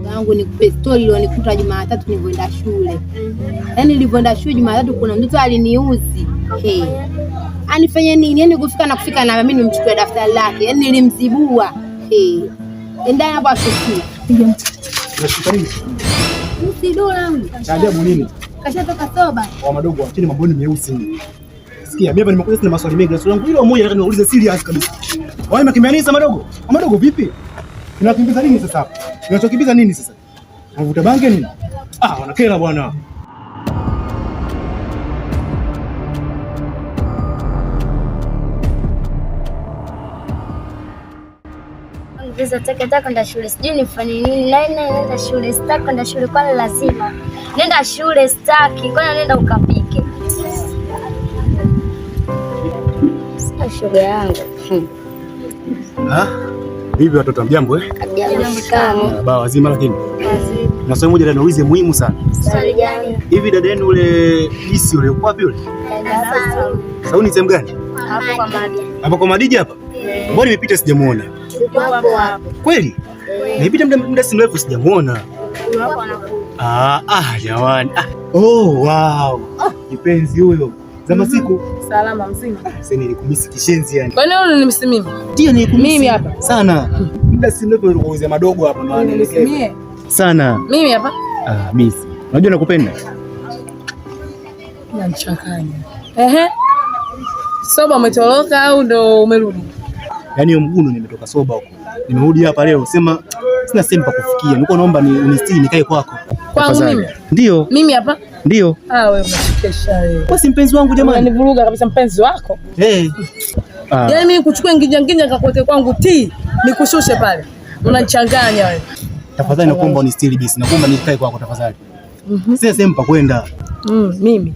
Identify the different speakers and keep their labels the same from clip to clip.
Speaker 1: yangu nikupe story ilionikuta Jumatatu nilipoenda shule. Yaani nilipoenda shule Jumatatu kuna mtoto aliniuzi. Anifanye nini? Yaani kufika na mimi nimchukue daftari lake. Yaani nilimzibua. Enda hapo ashukuru.
Speaker 2: Unashika nini?
Speaker 1: Usidola huyu.
Speaker 2: Ajabu nini?
Speaker 1: Kashatoka soba.
Speaker 2: Wa madogo acheni maboni meusi. Sikia, mimi hapa nimekuja na maswali mengi. Swali langu hilo moja nataka niulize serious kabisa. Wao mnakimbiania madogo? Madogo vipi? Unakimbiza nini sasa hapa? Unachokimbiza nini sasa? Unavuta bange nini? Wanakera bwana.
Speaker 3: Visa taka kwenda shule. Sijui nifanye nini. Nenda shule. Sitaki kwenda shule kwani lazima. Nenda shule sitaki. Kwani nenda ukapike. Sio shule yangu.
Speaker 2: Vipi watoto mjambo
Speaker 3: Jambo.
Speaker 2: Baba wazima lakini. Na swali moja naulize muhimu sana.
Speaker 3: Swali gani?
Speaker 2: Hivi dada yenu ule Jisi ule uko wapi yule? Sauni sehemu gani?
Speaker 3: Hapo kwa Madija.
Speaker 2: Hapo kwa Madija hapa? Mbona nimepita sijamuona?
Speaker 3: Hapo.
Speaker 2: Kweli? Nimepita muda si mrefu sijamuona. Jamani. Wow. Kipenzi huyo. Zama siku.
Speaker 4: Salama mzima.
Speaker 2: Sasa nilikumisi kishenzi yani.
Speaker 4: Kwani wewe unanimisi mimi?
Speaker 2: Ndio nilikumisi.
Speaker 4: Mimi hapa.
Speaker 2: Sana. Muda si mrefu nilikuuzia madogo hapa ndo anaelekea. Sana.
Speaker 4: Mimi hapa?
Speaker 2: Misi. Unajua nakupenda.
Speaker 4: Unanichanganya. Soba umetoroka au ndo umerudi?
Speaker 2: Yaani mguno nimetoka soba huko. Nimerudi hapa leo sema sina sehemu pa kufikia. Nilikuwa naomba unistiri nikae kwako.
Speaker 4: Kwangu mimi?
Speaker 2: Ndio.
Speaker 4: Mimi hapa?
Speaker 2: Ndio.
Speaker 4: Wewe unachekesha wewe.
Speaker 2: Kwa si mpenzi wangu jamani.
Speaker 4: Unanivuruga kabisa mpenzi wako? Yaani mimi kuchukua nginja nikakuweke kwangu nikushushe pale. Unanichanganya wewe.
Speaker 2: Tafadhali nakuomba unistiri bisi. Nakuomba nikae kwako tafadhali. Sina sehemu pa kwenda.
Speaker 4: Mimi.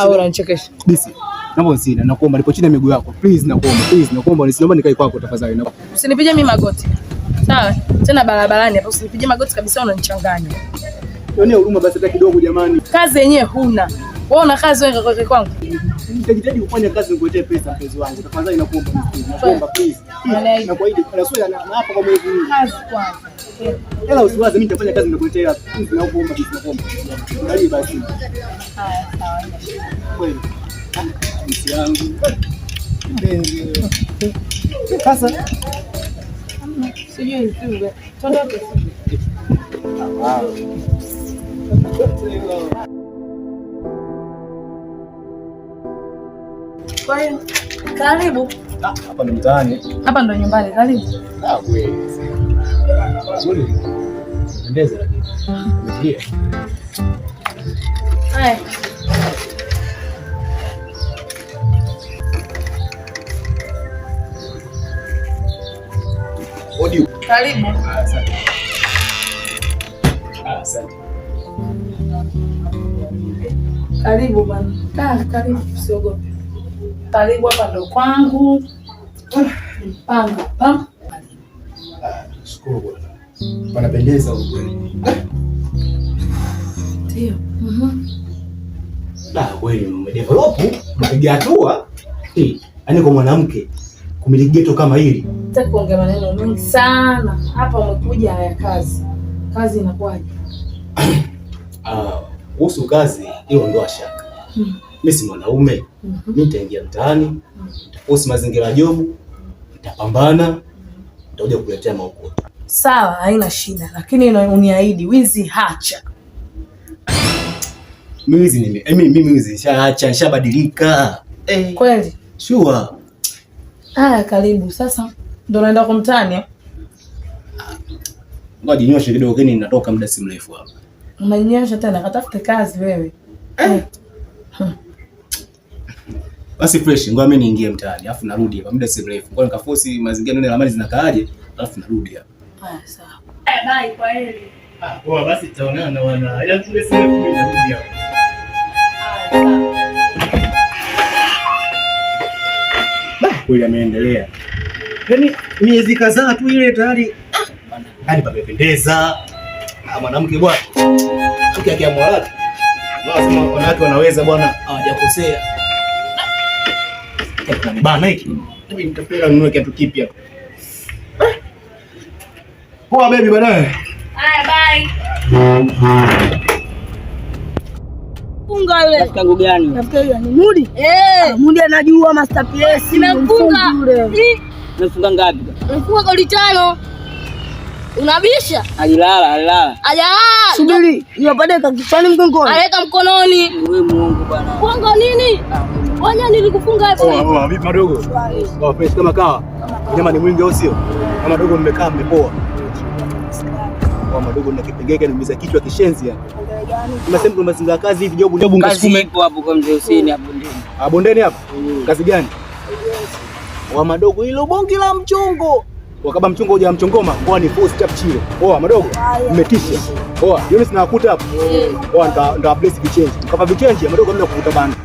Speaker 4: Unanichekesha.
Speaker 2: Bisi. Naomba usina, nakuomba nipo chini ya miguu yako. Please nakuomba naomba nikae kwako tafadhali.
Speaker 4: Usinipige mimi magoti. Sawa? Tena barabarani hapo usinipige magoti kabisa unanichanganya.
Speaker 2: Yaani huruma basi hata kidogo jamani.
Speaker 4: Kazi yenyewe huna. Wewe una kazi wewe kwa kwangu.
Speaker 2: Nitajitahidi kufanya kazi nikuletee pesa mpenzi wangu. Tafadhali nakuomba nakuomba please. Nakuahidi na swali na hapa kwa mwezi huu.
Speaker 4: Kazi kwanza.
Speaker 2: Hela usiwaze mimi nitafanya kazi nikuletea. Please nakuomba basi nakuomba. Angalia basi.
Speaker 4: Haya sawa.
Speaker 2: Kweli. Msi yangu. Mpenzi. Sasa
Speaker 4: sijui tu. Tondoke. Kwa hiyo karibu.
Speaker 2: Hapa ndo mtaani.
Speaker 4: Hapa ndo nyumbani, karibu.
Speaker 2: Kweli. Nzuri. Pendeza lakini. Ndio.
Speaker 4: Haya.
Speaker 2: Audio.
Speaker 4: Karibu.
Speaker 2: Asante. Asante.
Speaker 4: Karibu bwana. Karibu usiogope. Karibu hapa ndo kwangu. Panga pa.
Speaker 2: Shukuru bwana. Panapendeza kweli.
Speaker 4: Ndio.
Speaker 2: Kweli umedevelop, umepiga hatua. Yaani kwa mwanamke kumiliki geto kama hili.
Speaker 4: Sitaki kuongea maneno mengi sana. Hapa umekuja haya kazi. Kazi inakuwaje?
Speaker 2: Kuhusu kazi hiyo ndio shaka. Mimi si mwanaume. Mimi nitaingia mtaani, nitaposi mazingira ya jobu, nitapambana, nitakuja kukuletea maokoto.
Speaker 4: Sawa, haina shida, lakini uniahidi wizi hacha.
Speaker 2: Mimi wizi nishaacha, nishabadilika.
Speaker 4: Kweli?
Speaker 2: Sure.
Speaker 4: Haya, karibu. Sasa ndo naenda kwa mtaani.
Speaker 2: Ngoja ninyoshe kidogo keni ninatoka muda si mrefu hapa.
Speaker 4: Unanyosha tena katafute kazi wewe.
Speaker 2: Basi fresh, ngoja mimi niingie mtaani, alafu narudi hapa muda si mrefu. Ngoja nikaforce mazingira nione ramani zinakaaje, alafu narudi hapa.
Speaker 4: Haya, sawa. Bye, kwa heri.
Speaker 2: Poa, basi tutaonana wana. Ila tule sasa mimi narudi hapa. Kweli ameendelea. Yaani miezi kadhaa tu ile tayari hadi pamependeza. Mwanamke bwana. Ukiamua lake. Lazima wanawake wanaweza bwana, hawajakosea. Bana hiki. Mimi nitapenda ninunue kitu kipya. Poa baby, baadaye.
Speaker 3: Haya, bye.
Speaker 4: Funga yule.
Speaker 5: Rafiki yangu gani?
Speaker 4: Rafiki yangu Mudi. Mudi anajua Master PS.
Speaker 3: Nimefunga.
Speaker 5: Umefunga ngapi?
Speaker 3: Nimefunga goli 5. Unabisha?
Speaker 5: Alilala.
Speaker 3: Subiri,
Speaker 4: Yopeleka kichwani mgongoni.
Speaker 3: aleka mkononi.
Speaker 5: Wewe muongo bwana.
Speaker 3: Kuongo nini? Wanya nilikufunga hapo.
Speaker 2: Vipi madogo? Pesa kama kawa. Nyama ni mwingi au sio? Kama madogo mmekaa mmepoa. Madogo na kipengeke nimeza kichwa kishenzi hapa. Unasema kwa mazingira ya kazi hivi jobu
Speaker 5: ngasume ipo hapo kwa mzee Hussein hapo bondeni.
Speaker 2: Bondeni hapo? Kazi gani? Wa madogo hilo bongi la mchongo. Wakaba mchongo hoja mchongoma, kwa ni force chap chile. Poa madogo, mmetisha. Poa, yule sinakuta hapo. Poa ndo bless vichange. Kapa vichange madogo mna kukuta banda.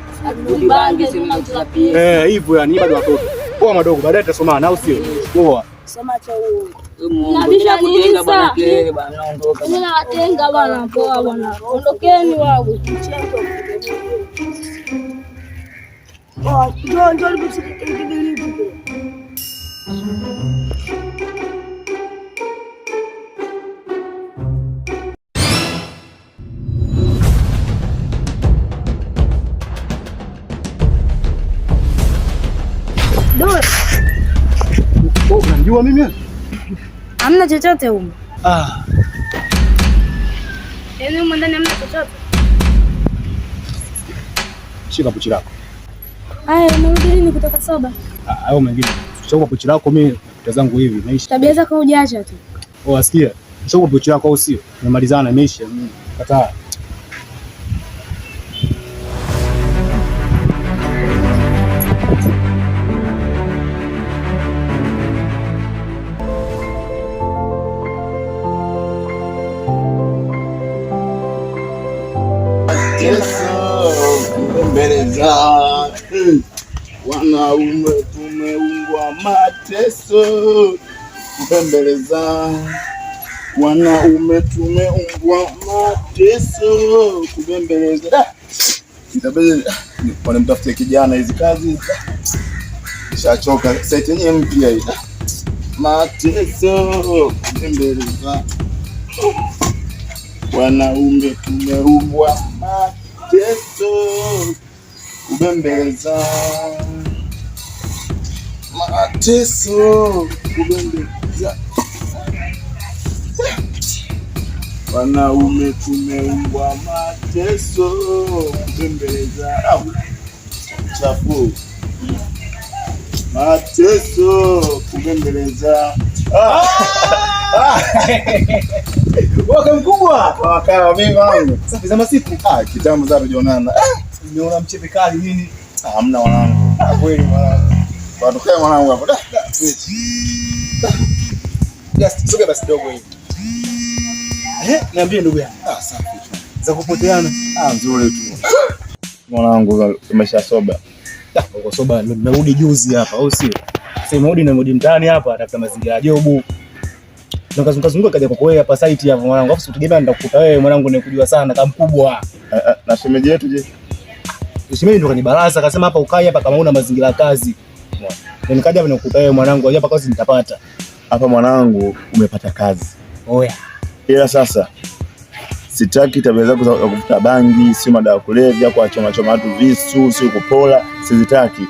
Speaker 3: Bangi sema tutapia.
Speaker 2: Hivyo yani bado watoto. Poa madogo, baadaye tutasomana au sio? Poa.
Speaker 4: Sema cha huo.
Speaker 3: Nabisha nini
Speaker 5: bwana kelele bwana naondoka.
Speaker 3: Mimi nawatenga bwana, poa bwana. Ondokeni wao.
Speaker 4: Ndio
Speaker 2: Unajua mimi?
Speaker 3: Hamna chochote huko. Yaani huko ndani hamna chochote.
Speaker 2: Shika pochi lako.
Speaker 3: Haya, unarudi lini kutoka soba?
Speaker 2: Hayo mengine. Shika pochi lako, mimi tazangu hivi maisha.
Speaker 3: Tabia zako hujaacha tu.
Speaker 2: Wasikia? Shika pochi lako au sio? Nimalizana imeisha. Kataa.
Speaker 6: Mbeleza wanaume tumeumbwa mateso, kubembeleza wanaume tumeumbwa mateso, kubembeleza. Itabidi mtafute kijana hizi kazi. Nishachoka site yenyewe mpya hii. Mateso, kubembeleza wanaume tumeumbwa mateso, kubembeleza mateso, kubembeleza wanaume tumeumbwa mateso, kubembeleza chafu mateso, kubembeleza
Speaker 2: Waka mkubwa.
Speaker 6: Wakala mimi wangu.
Speaker 2: Safi za masiku.
Speaker 6: Kitambo za tujonana.
Speaker 2: Nimeona mchepe kali nini?
Speaker 6: Hamna mwanangu.
Speaker 2: Kweli mwanangu.
Speaker 6: Watu kaya mwanangu hapo.
Speaker 2: Just soge basi dogo hivi. Niambie ndugu yangu.
Speaker 6: Safi.
Speaker 2: Za kupoteana.
Speaker 6: Nzuri tu. Mwanangu umeshasoba.
Speaker 2: Uko soba nimerudi juzi hapa au sio? Sasa nimerudi mtaani hapa atafuta mazingira ya jobu. Nikazunguka kaja kwa wewe hapa site hapo mwanangu. Afu tutegemea nitakukuta wewe mwanangu, nikujua sana kama mkubwa.
Speaker 6: Na shemeji yetu je?
Speaker 2: Shemeji ndo kani baraza akasema hapa ukae hapa kama una mazingira ya kazi. Ndio nikaja hapa nikukuta wewe mwanangu, hapa kazi nitapata.
Speaker 6: Hapa mwanangu umepata kazi.
Speaker 2: Oya.
Speaker 6: Ila sasa sitaki tabia zako za kuvuta bangi, si madawa kulevya, kwa choma watu visu, si kupola, sizitaki.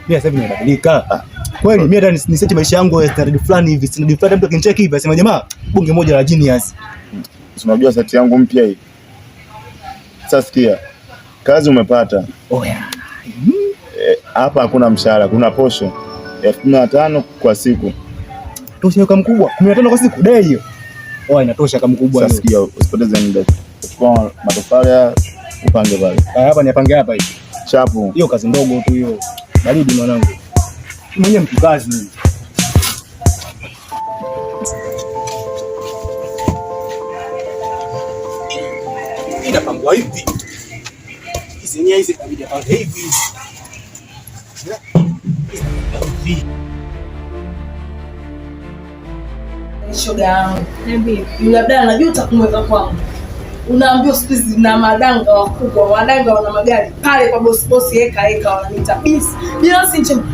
Speaker 2: Mimi sasa hivi nimebadilika. Kweli mimi hata niseti maisha yangu ya standard fulani hivi, standard fulani mtu akinicheki hivi asema jamaa bunge moja la genius.
Speaker 6: Unajua seti yangu mpya hii. Sasa sikia. Kazi umepata.
Speaker 2: Oya.
Speaker 6: Hapa hakuna mshahara, kuna posho 15,000 kwa siku.
Speaker 2: Tosha kama mkubwa, 15 kwa siku dai hiyo. Oya inatosha kama mkubwa hiyo.
Speaker 6: Sasa sikia, usipoteze muda. Chukua matofali upange pale.
Speaker 2: Hapa nipange hapa hivi.
Speaker 6: Chapu.
Speaker 2: Hiyo kazi ndogo tu hiyo. Baridi mwanangu. Mwenye mtu kazi mimi. Inapangwa hivi. Hizi kabidi pange hivi.
Speaker 4: shoga yangu. Labda anajuta kumweka kwangu. Unaambiwa siku hizi na madanga wakubwa, wadanga wana magari pale kwa boss eka wananiita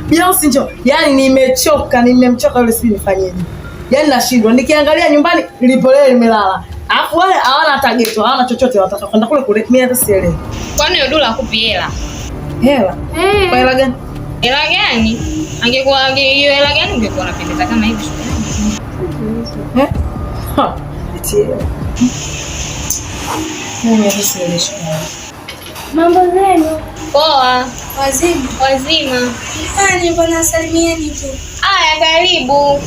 Speaker 4: Beyonce njoo. Yaani nimemchoka yule, si nifanyeje? Yaani nashindwa. Nikiangalia nyumbani nilipolea limelala. Alafu wale hawana hata geto, hawana chochote, wataka kwenda kule mimi hata sielewi.
Speaker 7: Kwani yule Dula akupi hela?
Speaker 4: Hela? Kwa hela gani?
Speaker 7: Hela gani? Angekuwa hiyo hela gani ungekuwa unapendeza kama hivi?
Speaker 4: Ha. Eti. Mimi hata sielewi.
Speaker 3: Mambo zenu?
Speaker 7: Poa.
Speaker 3: Wazima. Nani mbona salimieni tu?
Speaker 7: Haya, karibu.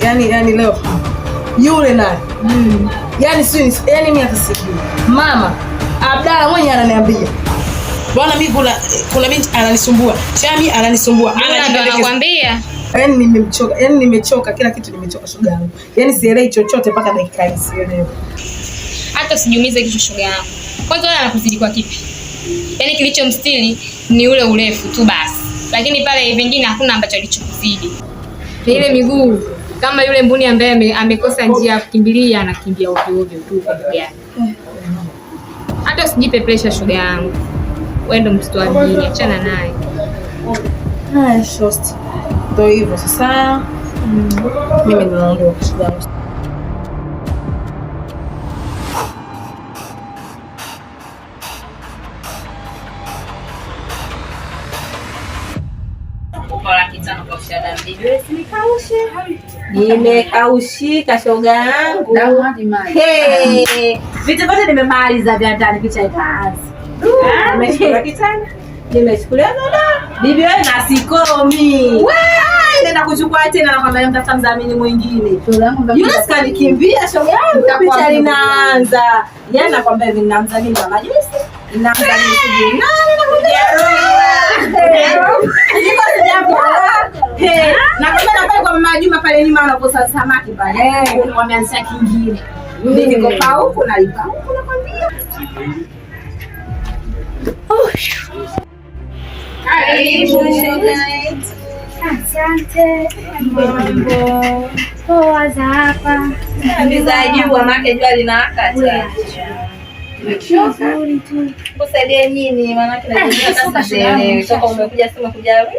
Speaker 4: Yani leo yule nani? Yani mimi hata sijui. Mama Abdalla mwenye ananiambia. Bwana mimi kuna binti ananisumbua. Chami ananisumbua.
Speaker 7: Anakwambia.
Speaker 4: Yani nimechoka kila kitu nimechoka shoga yangu. Yani sielewi chochote mpaka dakika hii sielewi.
Speaker 7: Hata usijiumize kichwa shoga yangu. Kwanza wewe anakuzidi kwa kipi? Yani kilichomstili ni ule urefu tu basi. Lakini pale vingine hakuna ambacho alichokuzidi. Ni ile miguu kama yule mbuni ambaye amekosa njia ya kukimbilia anakimbia ovyo ovyo tu kwa gari. Hata usijipe pressure shoga yangu. Wewe ndo mtoto wa mjini, achana naye.
Speaker 4: Haya shosti. Ndio hivyo sasa. Mimi ninaondoka shoga yangu.
Speaker 1: Nimekaushika shoga yangu. Vitu vyote nimemaliza vya ndani, picha ikaanza. Nimeshukuru kitani. Nimeshukulia dada. Bibi wewe na sikomi. Nenda kuchukua tena na kwamba mtafuta mdhamini mwingine. Shoga yangu yule sikanikimbia shoga yangu. Picha linaanza. Yeye anakwambia hivi nina mdhamini wa majusi. Nina mdhamini sijui. Nakuja. Niko sijapo. Na kama pale kwa Mama Juma pale nyuma wanaposa samaki pale. Wameanzisha kingine. Mimi niko pa huko na lipa huko nakwambia. Karibu.
Speaker 3: Asante. Mambo. Poa za hapa.
Speaker 1: Ndiza jua maana jua linawaka tena. Nimechoka. Kusaidie nini maana kile sasa sielewi. Toka umekuja sema kuja wewe.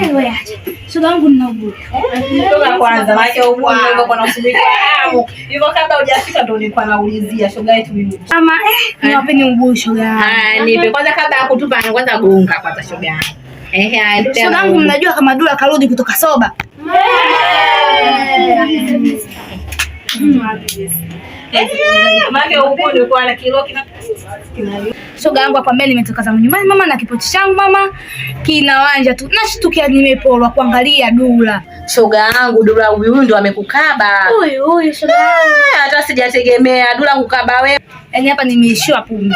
Speaker 3: Wewe acha. Shoga yangu ninaugua.
Speaker 1: Toka kwanza maana ubuni ndio kwa nasubiri hamu. Hivyo kabla hujafika ndio nilikuwa naulizia shoga yetu mimi.
Speaker 3: Mama niwape ni uguu shoga yangu.
Speaker 1: Nipe kwanza kabla ya kutupa kwanza gonga kwanza shoga yangu.
Speaker 3: Shoga yangu mnajua kama Dula karudi kutoka soba.
Speaker 1: Maana upo ndio kwa kilo kina
Speaker 3: shoga yangu akwambia nimetoka zangu nyumbani mama na kipochi changu mama kinawanja tu. Nashtukia nimepolwa kuangalia Dula.
Speaker 1: Shoga yangu Dula huyu ndo amekukaba.
Speaker 3: Huyu shoga yangu.
Speaker 1: Hata sijategemea Dula kukaba wewe.
Speaker 3: Yaani hapa nimeishiwa pumzi.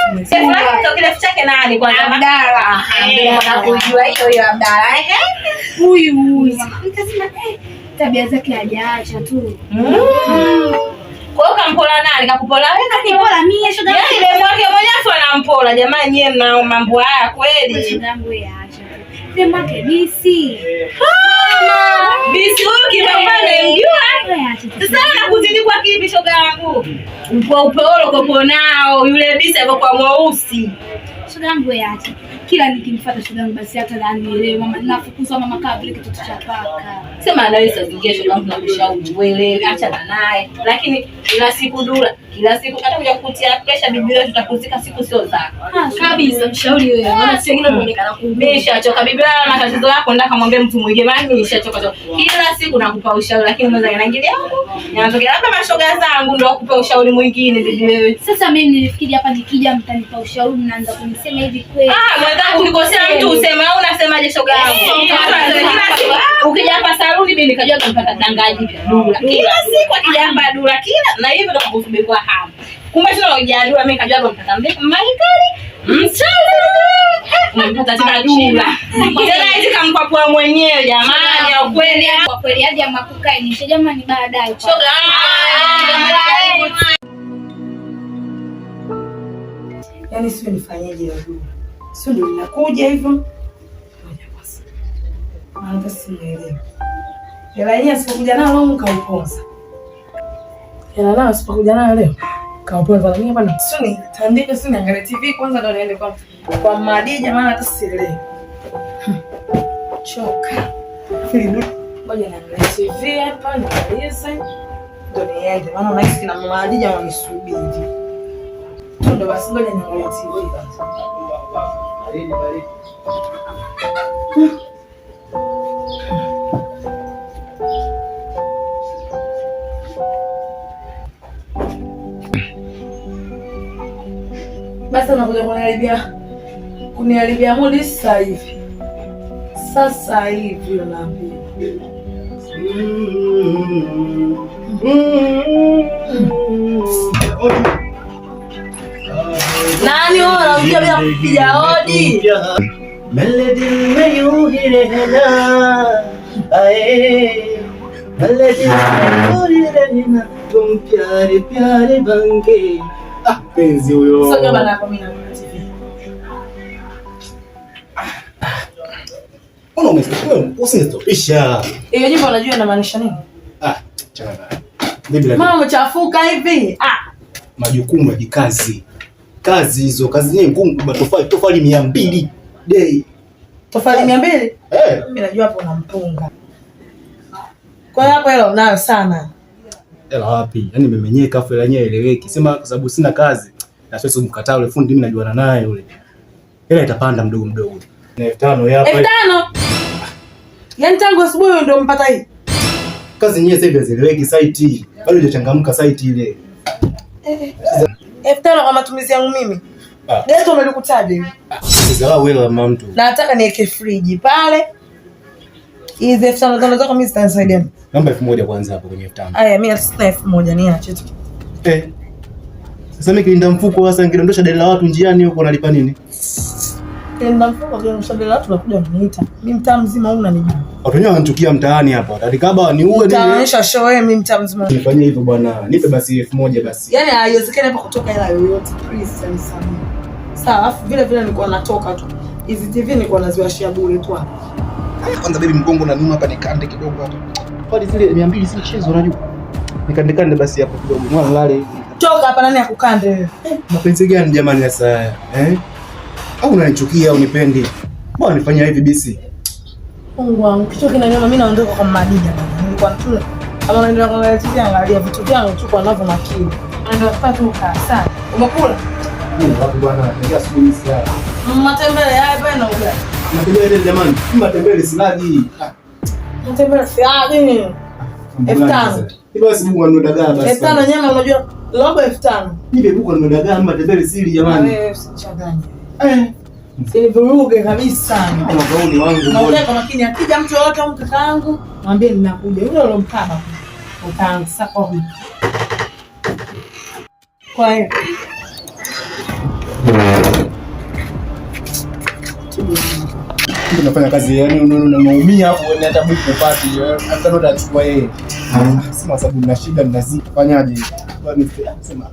Speaker 1: Kile chake nani kwanza? Abdalla. Nakujua hiyo Abdalla.
Speaker 3: Huyu. Nikasema tabia zake hajaacha tu.
Speaker 1: Kwa hiyo kampola nani? Kakupola wewe?
Speaker 3: Kanipola mimi shoga yangu.
Speaker 1: Yaani demu wake mwenyewe anampola. Jamani nyewe mna mambo haya kweli.
Speaker 3: Shoga yangu yeye acha. Demu wake bisi.
Speaker 1: Bisi huyu kibambana mjua? Sasa nakuzidi kwa kipi shoga yangu? Kwa upeolo kopo nao yule bisi alikuwa mweusi.
Speaker 3: Shoga yangu yeye acha. Kila nikimfuata shoga yangu basi hata anielewe mama nafukuzwa mama kabla kitoto cha paka.
Speaker 1: Sema na wewe sasa shoga yangu nakushauri uelewe achana naye. Lakini kila siku Dula, kila siku hata kuja kukutia pressure bibi wewe tutakuzika siku sio zako.
Speaker 3: Kabisa mshauri wewe. Maana sio wengine wanaonekana kuumia.
Speaker 1: Nishachoka bibi wewe na tatizo lako ndio kamwambia mtu mwingine mimi nishachoka. Kila siku nakupa ushauri lakini mwanzo inaingilia huko. Nianzoke labda mashoga zangu ndio wakupa ushauri mwingine bibi wewe.
Speaker 3: Sasa mimi nilifikiri hapa nikija mtanipa ushauri mnaanza kunisema hivi kweli.
Speaker 1: Mwenzangu ukikosea mtu useme au unasemaje shoga yangu? Ukija hapa saluni mimi nikajua kupata dangaji Dula. Kila siku akija hapa Dula kila na hivyo ndo kusubiri kwa hamu. Kumbe sio unajadua mimi kajua mpaka Marekani. Mchana. Unapata tena Dula. Tena hizi kamkwapua mwenyewe jamani ya ukweli.
Speaker 3: Kwa kweli hadi ya makukai nisha jamani baadaye.
Speaker 1: Shoga.
Speaker 4: Yaani sio nifanyeje ya Dula. Sio ndio ninakuja hivyo. Ngoja basi. Maana simuelewi. Hela yenyewe sipokuja nayo leo kauponza. Hela nayo sipokuja nayo leo kauponza. Mimi hapa na sio nitandike sio niangalie TV kwanza ndio niende kwa Madija maana hata sielewi. Choka. Ngoja niangalie TV hapa nimalize. Ndio niende. Maana unahisi kina mama Hadija wanisubiri. Ndio basi ngoja niangalie TV kwanza. Baridi. Basi unakuja kuniharibia mudi sasa hivi. Sasa hivi unaambia. Nani wewe unaongea bila kupiga hodi?
Speaker 2: Melody meyuhirehna ae Melody meyuhirehna tum pyare pyare bange. Penzi huyo.
Speaker 4: Sogea bana hapo mimi na TV.
Speaker 2: Mbona umesikia? Usinistopisha.
Speaker 4: Hiyo jibu unajua inamaanisha nini?
Speaker 2: Chana. Bibi
Speaker 4: Mama umechafuka hivi.
Speaker 2: Majukumu ya kikazi. Kazi hizo, kazi nyingi ngumu, tofali 200 day.
Speaker 4: Tofali 200? Mimi najua hapo unampunga. Kwa hiyo hapo hela unayo sana.
Speaker 2: Hela wapi? Yaani nimemenyeka afu hela yenyewe eleweki. Sema kwa sababu sina kazi. Na siwezi kumkataa yule fundi, mimi najuana naye yule. Hela itapanda mdogo mdogo. Na 5,000 hapa.
Speaker 4: 5,000? Yaani tangu asubuhi ndio mpata hii.
Speaker 2: Kazi yenyewe sasa hivi hazieleweki site. Bado hajachangamka site ile.
Speaker 4: 5,000 kwa matumizi yangu mimi. Geto umelikutaje?
Speaker 2: Sasa wewe la mtu.
Speaker 4: Na nataka niweke friji pale. Hizi 5,000 zako mimi zitanisaidia.
Speaker 2: Namba 1,000 kwanza hapo kwenye 5,000.
Speaker 4: Aya, mimi sina 1,000 niache tu.
Speaker 2: Sasa mimi kilinda mfuko sasa ngidondosha deni la watu njiani huko nalipa nini?
Speaker 4: Kilinda mfuko kilinda deni la watu nakuja kuniita. Mimi mtaa mzima huna nijua.
Speaker 2: Watu wenyewe wananichukia mtaani hapa. Watakaba niue nini?
Speaker 4: Utaonyesha show wewe mimi mtaa mzima.
Speaker 2: Nifanyie hivyo bwana. Nipe basi 1,000 basi.
Speaker 4: Yaani haiwezekani hapa kutoka hela yoyote. Please sana. Sawa, afu vile nilikuwa natoka tu. Hizi TV nilikuwa naziwashia bure tu hapa.
Speaker 2: Kwanza baby mgongo na nyuma hapa nikande kidogo hapa. Pale zile 200 si mchezo unajua. Nikande basi hapo kidogo. Mwana lale.
Speaker 4: Toka hapa nani akukande wewe?
Speaker 2: Mapenzi gani jamani sasa? Au unanichukia au unipendi? Mbona nifanyia hivi bisi?
Speaker 4: Mungu wangu, kitu kinaniuma mimi naondoka kwa Hadija bwana. Nilikuwa tu kama naendelea kuangalia TV angalia vitu vyangu tu kwa navyo makini. Ndio tupate ukaa sana. Umekula?
Speaker 2: Mimi wapi bwana? Ndio asubuhi sana.
Speaker 4: Matembele haya bwana ugali.
Speaker 2: Matembele jamani. Matembele silagi.
Speaker 4: Matembele silagi. 5,000.
Speaker 2: Hiyo basi Mungu anodagaa basi.
Speaker 4: 5,000 nyama unajua robo 5,000.
Speaker 2: Nipe buku anodagaa matembele sili jamani.
Speaker 4: Wewe usichanganye. Sinivuruge kabisa.
Speaker 2: Mgauni wangu.
Speaker 4: Naongea kwa makini, akija mtu yote au kakaangu, mwambie ninakuja. Yule alomkaba. Utaanza sasa kwa. Kwa hiyo.
Speaker 2: Nafanya kazi yani unaumia hapo na hata buku upati. Hata ndo atachukua yeye. Sema sababu nina shida ninazika. Fanyaje? Bwana sema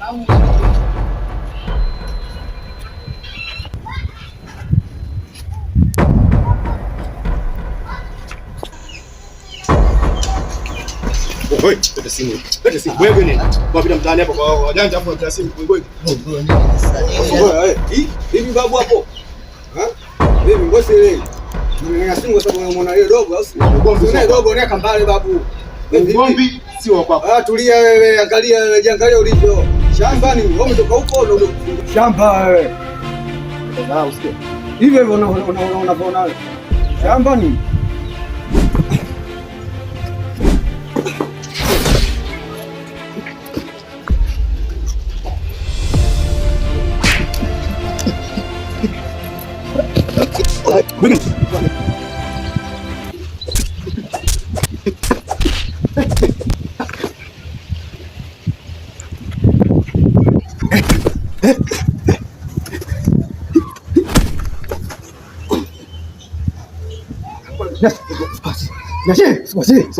Speaker 2: Oi, pete simu. Pete simu. Wewe nini? Kwa bila mtaani hapo kwa wajanja hapo pete simu ngoi.
Speaker 8: Hivi babu hapo. Hivi ngosi ile. Mimi simu kwa sababu unaona ile dogo au si? Unaona dogo unaweka mbali babu.
Speaker 2: Ngombi si wa kwako.
Speaker 8: Tulia wewe, angalia wewe, jiangalia ulivyo. Shambani, wewe umetoka huko ndio shamba wewe.
Speaker 2: Usikie.
Speaker 8: Hivi unaona wewe. Shambani.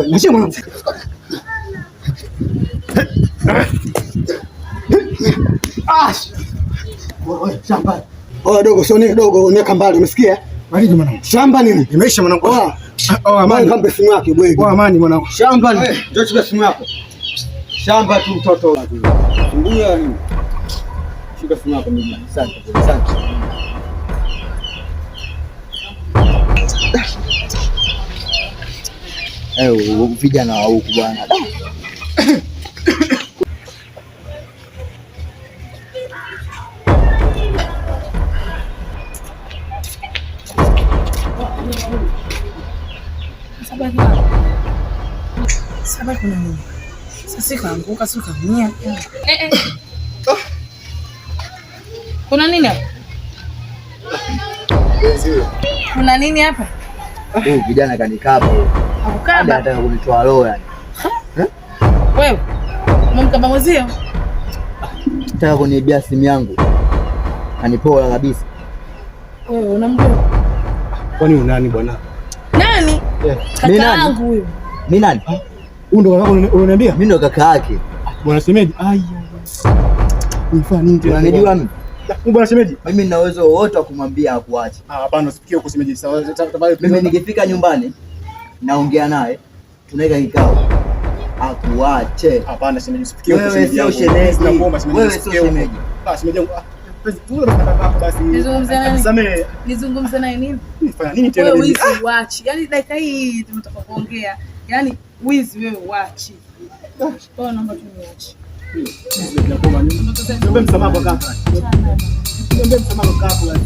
Speaker 2: Nashe mwanangu. Shamba.
Speaker 8: Dogo, sio ni dogo, unaweka mbali, umesikia?
Speaker 2: Baridi mwanangu.
Speaker 8: Shamba nini?
Speaker 2: Imeisha mwanangu.
Speaker 8: Amani, kampe simu yake bwege.
Speaker 2: Amani mwanangu.
Speaker 8: Shamba nini? Njoo chukua simu yako. Shamba tu mtoto. Fungulia nini? Shika simu yako mimi. Asante.
Speaker 5: Vijana wa huku bwana.
Speaker 4: Sababu kuna nini? Sasa kaanguka sio kamia. Kuna nini hapa? Kuna nini hapa?
Speaker 5: Vijana kanikaba.
Speaker 4: Akukaba.
Speaker 5: Anataka kunitoa roho yani.
Speaker 4: Wewe. Umemkaba mwezio?
Speaker 5: Anataka kuniibia simu yangu. Anipola kabisa.
Speaker 4: Wewe unamjua?
Speaker 2: Kwani unani bwana?
Speaker 4: Nani? Kaka yangu huyo.
Speaker 5: Mimi nani?
Speaker 2: Huyu ndo kaka unaniambia?
Speaker 5: Mimi ndo kaka yake.
Speaker 2: Bwana shemeji. Unifanya nini tena?
Speaker 5: Unanijua mimi?
Speaker 2: Bwana shemeji.
Speaker 5: Mimi nina uwezo wote wa kumwambia akuache.
Speaker 2: Hapana, usifikie huko shemeji. Sawa,
Speaker 5: mimi nikifika nyumbani naongea naye, tunaweka kikao. Akuache.
Speaker 2: Hapana shemeji, usifikie huko
Speaker 5: shemeji. Wewe sio shemeji.
Speaker 2: Nakuomba shemeji.
Speaker 5: Wewe sio shemeji.
Speaker 2: Shemeji yangu. Basi.
Speaker 4: Nizungumze naye nini?
Speaker 2: Nifanya nini tena?
Speaker 4: Wewe wizi uachi. Yaani dakika hii tumetoka kuongea. Yaani wizi wewe uachi. Kwa naomba tuniache.
Speaker 2: Niombe msamaha kwa kaka. Niombe msamaha kwa kaka basi.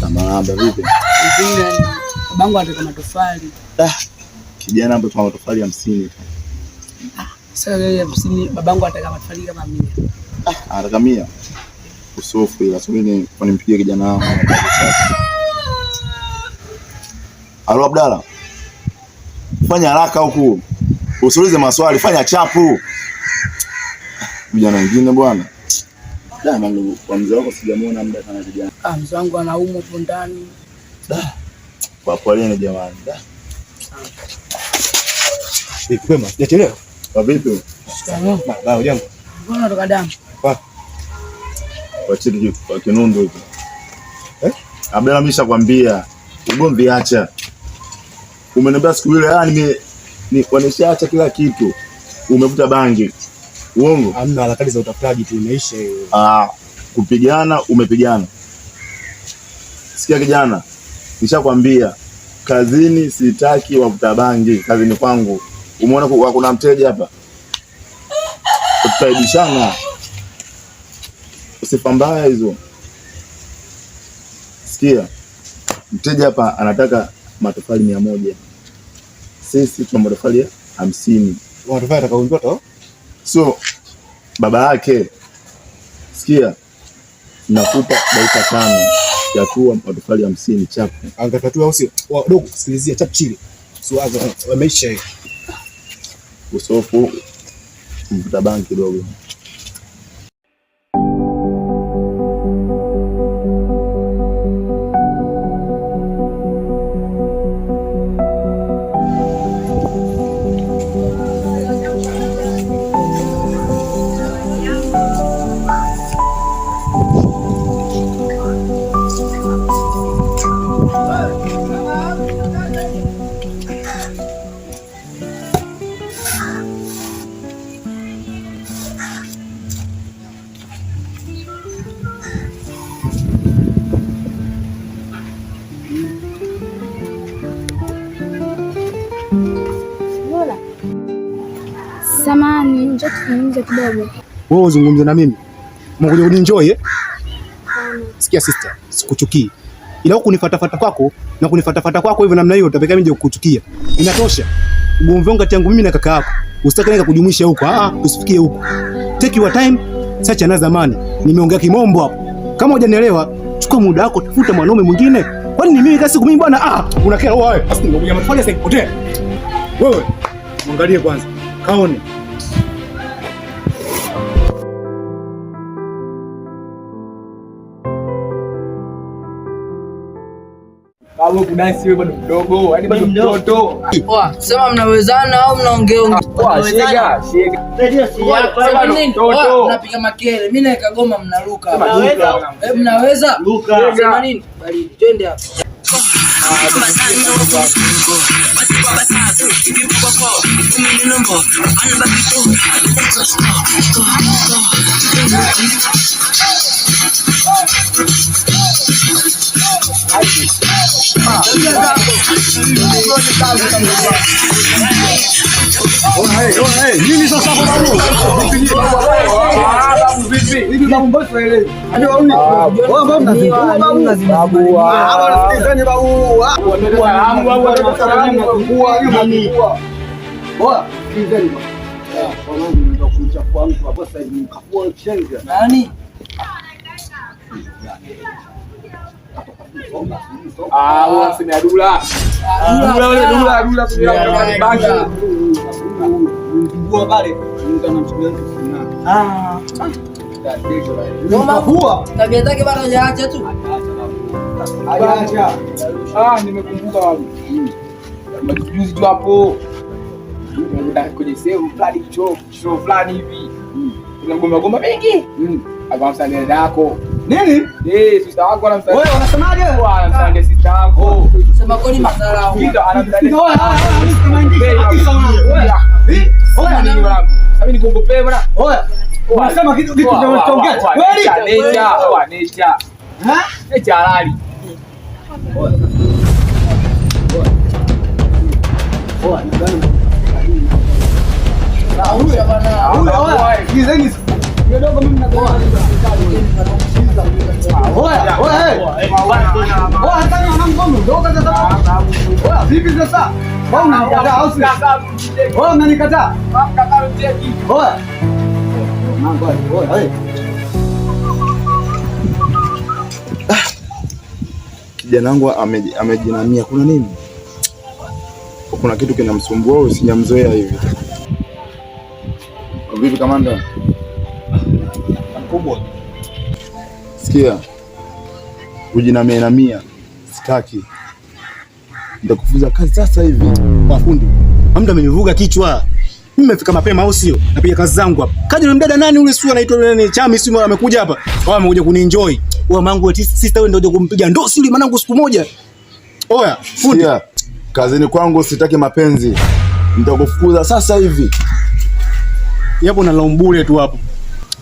Speaker 6: Tamalamba vipi?
Speaker 4: Babangu ataka matofali.
Speaker 6: Kijana hapo kwa matofali 50.
Speaker 4: Sasa yeye 50, babangu ataka matofali kama 100.
Speaker 6: Anataka 100. Usofu ila subiri kwa nimpigie kijana wangu. Alo Abdalla. Fanya haraka huku. Usiulize maswali, fanya chapu. Vijana wengine bwana. Mangu kwa mzee wako sijamuona muda sana kijana.
Speaker 4: Mzee wangu anaumwa hapo ndani.
Speaker 6: Kwa poleni jamani.
Speaker 2: Kwema, sijachelewa.
Speaker 6: Kwa vipi?
Speaker 2: Baba jambo.
Speaker 4: Mbona unatoka damu?
Speaker 6: Kwa chiki kwa Kinundu hivi. Abdalla ameshakwambia ugomvi acha. Umeniambia siku ile ni nishaacha kila kitu. Umevuta bangi. Uongo?
Speaker 2: Hamna, harakati za utafutaji tu imeisha hiyo.
Speaker 6: Kupigana umepigana. Sikia kijana, nishakwambia kazini sitaki wavuta bangi kazini kwangu. Umeona kuna mteja hapa? Tutaibishana. Usipambaya hizo. Sikia. Mteja hapa anataka matofali 100. Sisi tuna matofali 50.
Speaker 2: Matofali atakaoondoa to?
Speaker 6: So baba yake. Sikia. Nakupa dakika 5 ya kuwa matofali 50 chapu.
Speaker 2: Angatatua au sio? Dogo sikilizia chapu chini. So wameisha hiyo.
Speaker 6: Usofu mvuta bangi kidogo.
Speaker 3: Bora. Samahani, njoo tuzungumze kidogo.
Speaker 2: Wewe uzungumze na mimi. Umekuja kunienjoy eh? Sikia sister, sikuchukii. Ila huku kunifuatafuata kwako na kunifuatafuata kwako hivyo namna hiyo utapeka mimi nje kukuchukia. Inatosha. Ugomvi wangu kati yangu mimi na kaka yako. Usitake nenda kujumuisha huko. Usifikie huko. Take your time. Sacha na zamani. Nimeongea kimombo hapo. Kama hujanielewa, chukua muda wako tafuta mwanaume mwingine. Kwani ni mimi kasi mimi bwana unakera wewe. Basi ngoja matofali sasa ipotee. Wewe muangalie kwanza. Kaone.
Speaker 8: Kama kudansi wewe bado mdogo, hadi bado mtoto.
Speaker 9: Poa, sema mnawezana au mnaongea?
Speaker 8: Poa, shega.
Speaker 9: Ndio si hapa. Sema nini? Mtoto. Mnapiga makele. Mimi na Kagoma mnaruka.
Speaker 8: Mnaweza?
Speaker 9: Mnaweza?
Speaker 8: Luka.
Speaker 9: Sema nini? Bali twende hapa.
Speaker 2: Nini sasa babu?
Speaker 8: Vipi? Hivi babu mboso ile. Hadi wauni. Wewe babu mnazingua babu. Babu. Hapa sikizeni babu.
Speaker 9: Nani?
Speaker 8: Wewe sema Dula. Dula baki. Ngua pale.
Speaker 9: Tabia zake bado hajaacha tu.
Speaker 8: Hajaacha. Nimekumbuka babu. Majuzi tu hapo. Kwenye sehemu fulani show fulani hivi. Kuna goma mengi. Akamsaidia dako. Nini? Sister wako anamsaidia. Wewe unasemaje? Anamsaidia sister wako.
Speaker 9: Sema kweli madharau.
Speaker 8: Ndio anamsaidia. Oya nini bwana? Sasa nikuongopee bwana. Oya. Unasema kitu tunachoongea. Kweli? Nature. Nature halali. Oya. Oya. Kizeni. Kidogo mimi nakuwa. Oya. Oya tani wanamgomo. Ndio sasa. Oya vipi sasa? Wewe unanikataa au sio? Wewe unanikataa? Mkakaru cheki. Oya. Mambo oya.
Speaker 6: Kijana wangu amejinamia. Kuna nini? Kuna kitu kinamsumbua au sijamzoea hivi? Vipi kamanda?
Speaker 2: Kubwa.
Speaker 6: Sikia. Kujinamia sitaki. Nitakufuza kazi sasa hivi.
Speaker 2: Kwa fundi. Mtu amenivuga kichwa. Mimi nimefika mapema au sio? Napiga kazi zangu hapa. Kaja yule mdada nani ule sio anaitwa nani? Chami sio amekuja hapa. Wao amekuja kunienjoy. Wewe mangu sister wewe ndio kumpiga ndosi yule manangu siku moja. Oya, fundi.
Speaker 6: Sikia. Kazini kwangu sitaki mapenzi. Nitakufukuza sasa hivi.
Speaker 2: Yapo unalaumu bure tu hapo.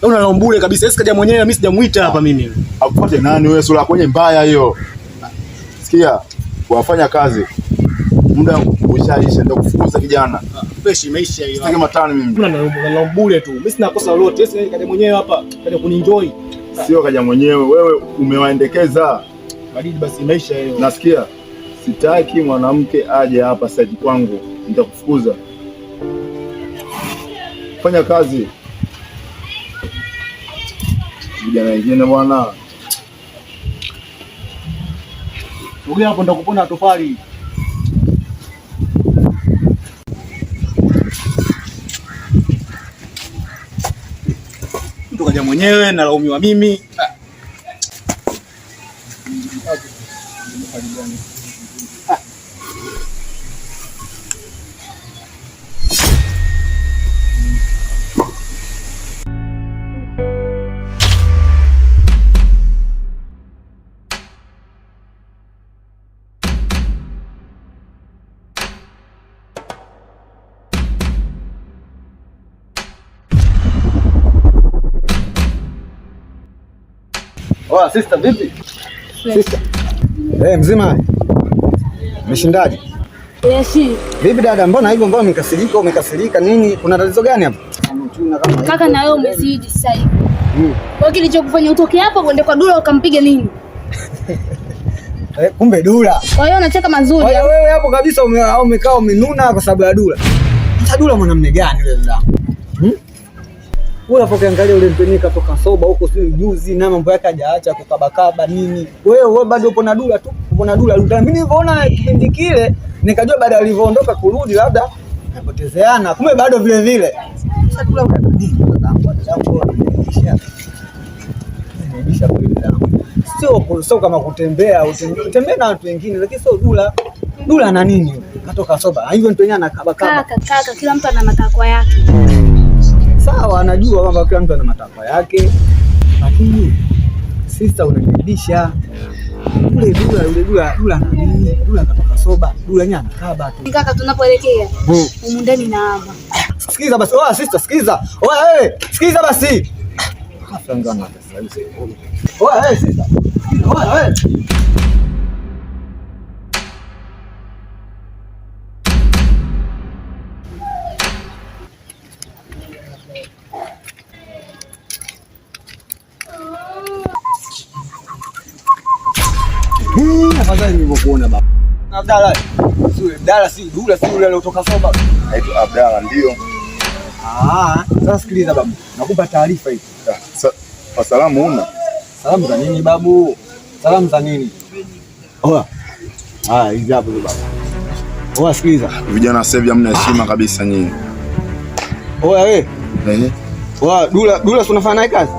Speaker 2: Wewe unalaumu bure kabisa. Sisi kaja mwenyewe mimi sijamuita hapa mimi.
Speaker 6: Akufuate nani wewe, sura kwenye mbaya hiyo. Sikia, wafanya kazi. Muda ushaisha, nitakufukuza kijana.
Speaker 2: Fresh imeisha hiyo.
Speaker 6: Sitaki matani mimi.
Speaker 2: Unalaumu bure tu. Mimi sina kosa lolote. Sisi kaja mwenyewe hapa. Kaja kunienjoy.
Speaker 6: Sio kaja mwenyewe, wewe umewaendekeza.
Speaker 2: Badili basi imeisha hiyo.
Speaker 6: Nasikia. Sitaki mwanamke aje hapa sasa kwangu. Nitakufukuza. Fanya kazi. Vijana wengine bwana.
Speaker 2: Ugea hapo ndo kupona tofali. Mtu kaja mwenyewe na laumiwa mimi.
Speaker 8: Oya sister vipi? Sister. Mzima. Umeshindaje?
Speaker 3: Yeshi.
Speaker 10: Vipi dada, mbona hivyo, mbona umekasirika nini? Kuna tatizo gani hapa?
Speaker 3: Kaka na wewe umezidi sasa hivi. Kwa kilichokufanya utoke hapo uende kwa Dula ukampiga nini?
Speaker 10: Kumbe Dula.
Speaker 3: Kwa hiyo unacheka mazuri.
Speaker 10: Wewe hapo kabisa umekaa umenuna kwa sababu ya Dula. Sasa Dula mwanamume gani yule ndangu? Wewe hapo kiangalia ule mpenyeka toka soba huko si juzi na mambo yake hajaacha kukabakaba nini. Wewe bado upo na Dula tu. Upo na Dula. Mimi nilipoona kipindi kile nikajua baada alivyoondoka kurudi labda napotezeana. Kumbe bado vile vile. Sasa Dula unadili sio kama kutembea na watu wengine, lakini sio Dula. Dula na nini? Katoka soba. Hivyo mtu yenyewe anakabakaba.
Speaker 3: Kaka, kila mtu ana matakwa yake.
Speaker 10: Sawa, anajua kwamba kila mtu ana matakwa yake. Lakini sister unanibisha. Ule Dula na nini? Dula katoka soba. Dula yenyewe anakaba tu.
Speaker 3: Kaka, tunapoelekea humu ndani na hapa.
Speaker 10: Sikiza basi. Oa sister, sikiza. Oa sikiza basi. Afangana sasa hivi. Oa sister. Oa afadhali nilivyokuona baba. Abdalla si Dula si yule aliyotoka soba.
Speaker 6: Naitwa Abdalla ndio.
Speaker 10: Sasa sikiliza babu. Nakupa taarifa hii.
Speaker 6: Kwa salamu una?
Speaker 10: Salamu za nini babu? Salamu za nini? Oa. Hizi hapo babu. Oa sikiliza.
Speaker 6: Vijana sasa hivi hamna heshima kabisa nyinyi.
Speaker 10: Oa wewe. Oa Dula si unafanya naye kazi?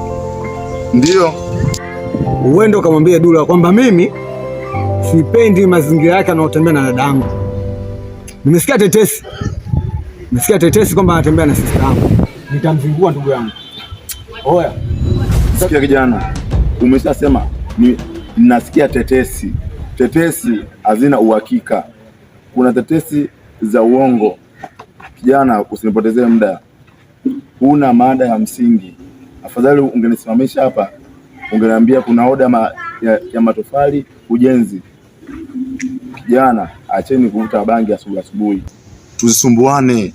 Speaker 10: Ndio. Uende ukamwambia Dula kwamba mimi sipendi mazingira yake anayotembea na dadangu. Nimesikia tetesi kwamba anatembea na sister yangu. Nitamzingua ndugu yangu. Oya.
Speaker 6: Sikia kijana. Umeshasema nasikia tetesi. Tetesi hazina uhakika. Kuna tetesi za uongo. Kijana, usinipotezee muda. Una mada ya msingi. Afadhali ungenisimamisha hapa. Ungeniambia kuna oda ya matofali ujenzi. Kijana, acheni kuvuta bangi asubuhi. Tusisumbuane.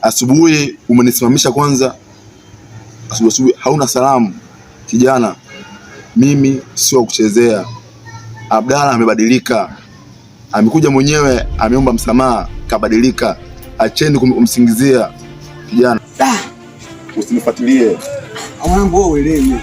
Speaker 6: Asubuhi umenisimamisha kwanza. Asubuhi hauna salamu. Kijana, mimi sio kuchezea. Abdalla amebadilika. Amekuja mwenyewe, ameomba msamaha, kabadilika. Acheni kumsingizia. Kijana, usinifuatilie.
Speaker 10: Mwanangu wewe uelewe.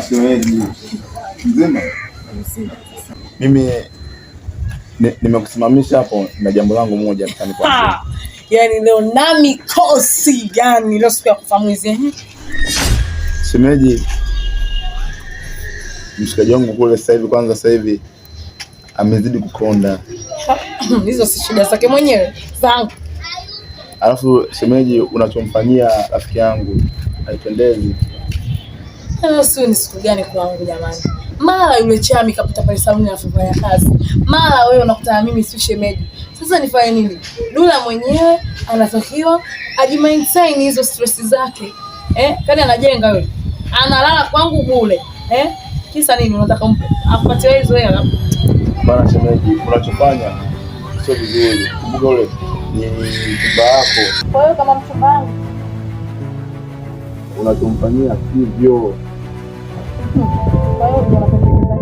Speaker 6: Shemeji mzima, mimi nimekusimamisha hapo na jambo langu moja nitanikwambia.
Speaker 4: Yani leo nami kosi gani leo siku ya kufahamu hizi.
Speaker 6: Shemeji, mshikaji wangu kule sasa hivi amezidi kukonda.
Speaker 4: Hizo si shida zake mwenyewe zangu.
Speaker 6: Alafu shemeji, unachomfanyia rafiki yangu haipendezi.
Speaker 4: Sio ni siku gani kwangu jamani? Mara yule chami kapita pale saluni anafanya kazi. Mara wewe unakutana mimi si shemeji. Sasa nifanye nini? Dula mwenyewe anatakiwa ajimaintain hizo stress zake. Kani anajenga wewe. Analala kwangu bure. Kisa nini unataka umpe? Akupatie hizo hela.
Speaker 6: Bana shemeji, unachofanya sio vizuri. Kumbuka ule ni mchumba wako.
Speaker 4: Kwa hiyo kama mchumba wangu
Speaker 6: unachomfanyia sivyo.
Speaker 4: Kwa hiyo unapendekeza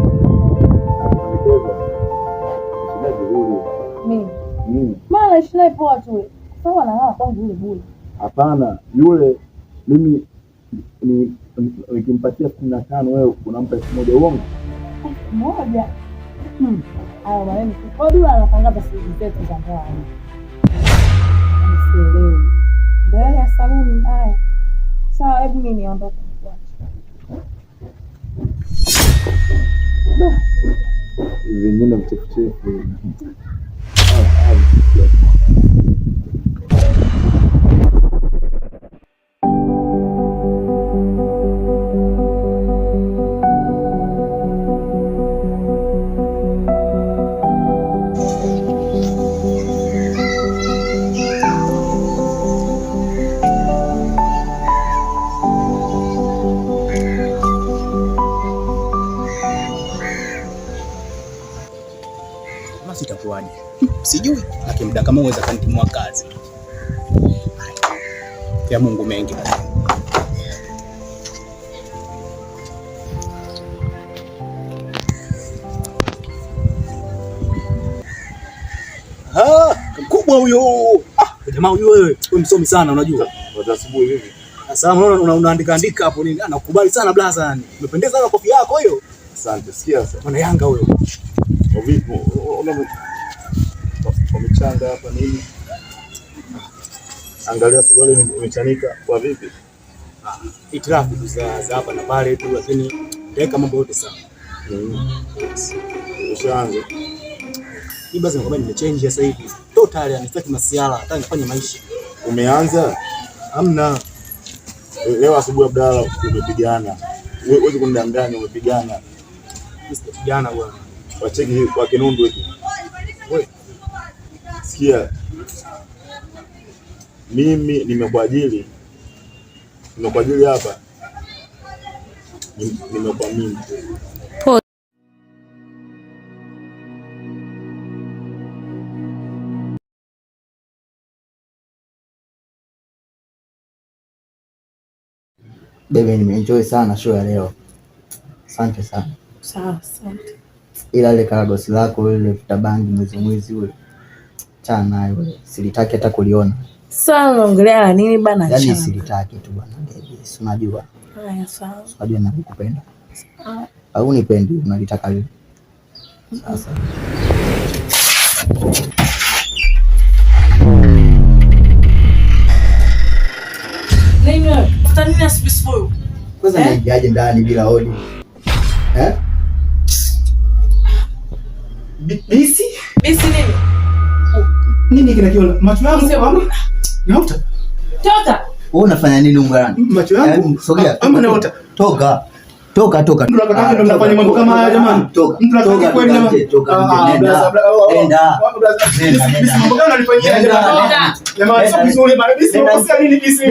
Speaker 4: mimi. Mara shule poa tu. Sawa na hapa kwangu yule bure.
Speaker 6: Hapana, yule mimi nikimpatia 15 wewe unampa 1,000 uongo?
Speaker 4: 1. Haya maneno. Kwa Dula anatangaza siri zetu za ndoa. Sielewi. Ndio ya saluni haya. Sawa, hebu mimi niondoke.
Speaker 6: Vingine mchefuchefu.
Speaker 2: sikijui, lakini muda kama uweza kanitimua kazi. Ya Mungu mengi. Mkubwa huyo. Jamaa huyo wewe msomi sana unajua.
Speaker 6: Asubuhi hivi.
Speaker 2: Sasa unaandika hapo nini? Nakubali sana blaza yani. Umependeza sana kofia yako hiyo.
Speaker 6: Asante. Sikia sasa.
Speaker 2: Mwana Yanga huyo.
Speaker 6: Vipi? Umechanga hapa nini? Angalia suruali imechanika kwa vipi?
Speaker 2: Itirafu za hapa na pale tu, lakini weka mambo yote sawa.
Speaker 6: Ushaanza.
Speaker 2: Hii basi nakwambia nimechange sasa hivi. Totally yani sitaki masiala, nataka nifanye maisha.
Speaker 6: Umeanza?
Speaker 2: Hamna.
Speaker 6: Leo asubuhi Abdalla umepigana. Wewe kunidanganya umepigana.
Speaker 2: Sipigana bwana.
Speaker 6: Wacheki kwa Kinundu hiki. Wewe. Sikia. Mimi nimekuajiri hapa. Nimekuamini.
Speaker 5: Bebe, nimeenjoy sana show ya leo. Asante sana.
Speaker 4: Sawa, asante.
Speaker 5: Ila ile karagosi lako ile futabangi mwezi ule. Chana nayo. Silitaki hata kuliona.
Speaker 4: Sasa unaongelea nini bana?
Speaker 5: Yaani silitaki tu bwana baby. Si unajua.
Speaker 4: Haya sawa.
Speaker 5: Unajua nakupenda. Au unipendi unalitaka wewe. Sasa.
Speaker 4: Nini? Utanini asibisifo?
Speaker 5: Kwanza niingiaje ndani bila hodi?
Speaker 2: Bisi
Speaker 4: nini?
Speaker 2: Nini kinakiona? Macho yangu naota.
Speaker 4: Toka.
Speaker 5: Wewe unafanya nini ungarani?
Speaker 2: Macho yangu
Speaker 5: sogea.
Speaker 2: Ama naota.
Speaker 5: Toka.
Speaker 2: Mtu anataka ndo mnafanya mambo kama haya jamani. Mtu anataka kweli jamani.
Speaker 5: Nenda.
Speaker 2: Mambo gani alifanyia jamani? Jamani sio vizuri bana. Bisi unakosea nini bisi?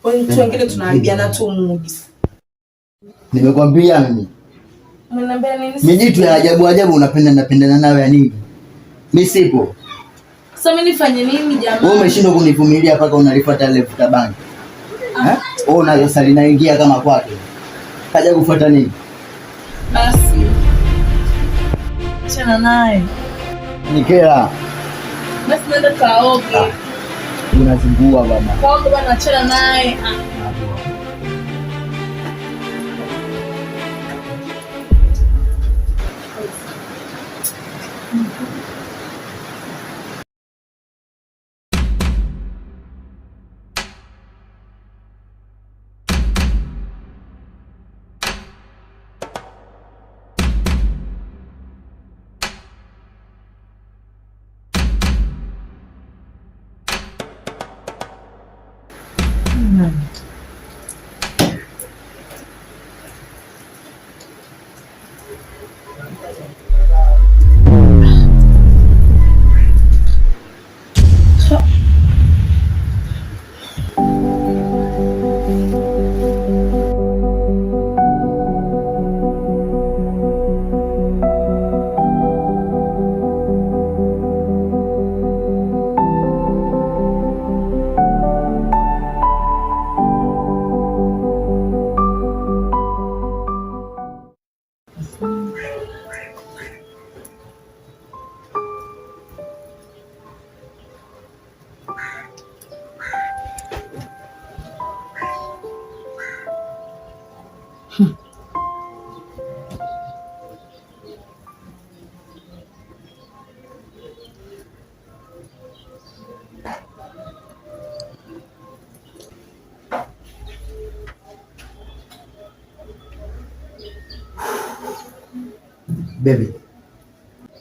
Speaker 4: Watu wengine tunaharibiana tu mood.
Speaker 5: Nimekwambia mimi.
Speaker 4: Umeniambia nini?
Speaker 5: Mijitu ya ajabu napendana nawe ya nini? Mimi sipo.
Speaker 4: Sasa mimi nifanye nini jamani?
Speaker 5: Wewe umeshindwa kunivumilia mpaka unalifuata ile futa bangi. Wewe unayosali linaingia kama kwake. Kaja kufuata nini?
Speaker 4: Basi. Achana naye.
Speaker 5: Nikera.
Speaker 4: Basi nenda kaoge.
Speaker 5: Unazingua baba.
Speaker 4: Kaoge bwana, achana naye.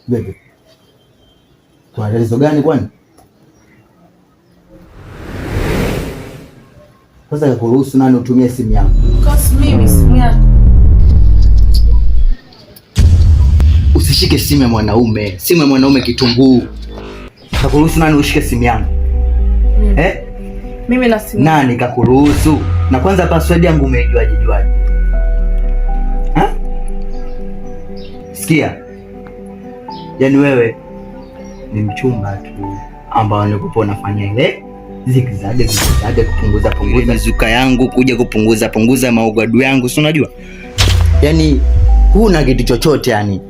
Speaker 4: Bebe. Kwa tatizo gani kwani? Kwanza kuruhusu nani utumie simu yangu? Kasi mimi simu yako.
Speaker 5: Usishike simu ya mwanaume. Simu ya mwanaume kitunguu. Kakuruhusu nani ushike simu yangu?
Speaker 4: Mimi na simu.
Speaker 5: Nani kakuruhusu? Na kwanza password yangu umeijuaje? Sikia, yaani wewe ni mchumba tu ambao nilikuwa unafanya ile zigzag kupunguza mizuka yangu, kuja kupunguza maugadu yangu, si unajua? Yaani huna kitu chochote yani.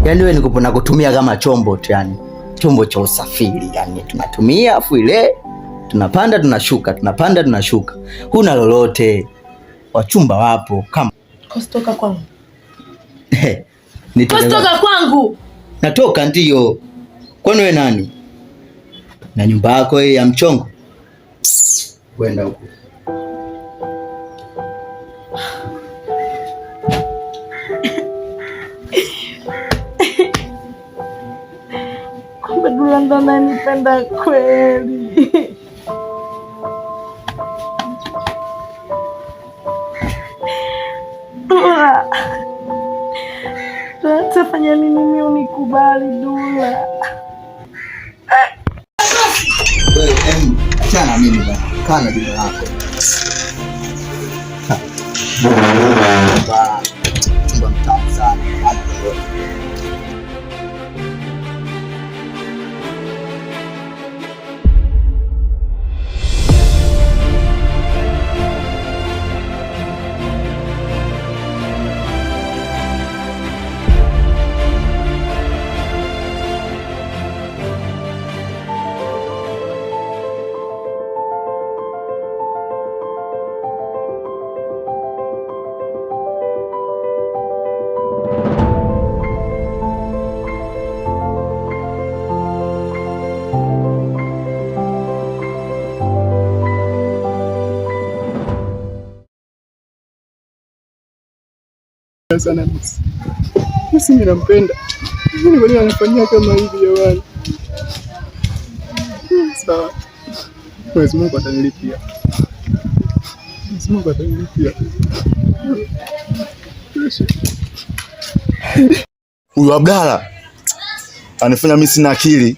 Speaker 5: Yaani wewe nilikuwa nakutumia kama chombo tu yani. Chombo cha usafiri yani, tunatumia afu ile tunapanda tunashuka, tunapanda tunashuka. Huna lolote. Wachumba wapo kama
Speaker 4: Kostoka kwangu.
Speaker 5: Kostoka kwangu. Natoka ndio. Kwani wewe nani? Na nyumba yako ya mchongo? Kwenda huko.
Speaker 4: Kumbe Dula ndo ananipenda kweli. Dula. Tutafanya nini mimi unikubali Dula?
Speaker 5: Wewe achana mimi bwana. Kana Dula yako. Chumba mtamu sana.
Speaker 2: Sana Messi mimi nampenda. Mimi kwani ananifanyia kama hivi jamani? Sawa. Mwenyezi Mungu atanilipia. Mwenyezi Mungu atanilipia.
Speaker 6: Huyu Abdalla anifanya mimi sina akili.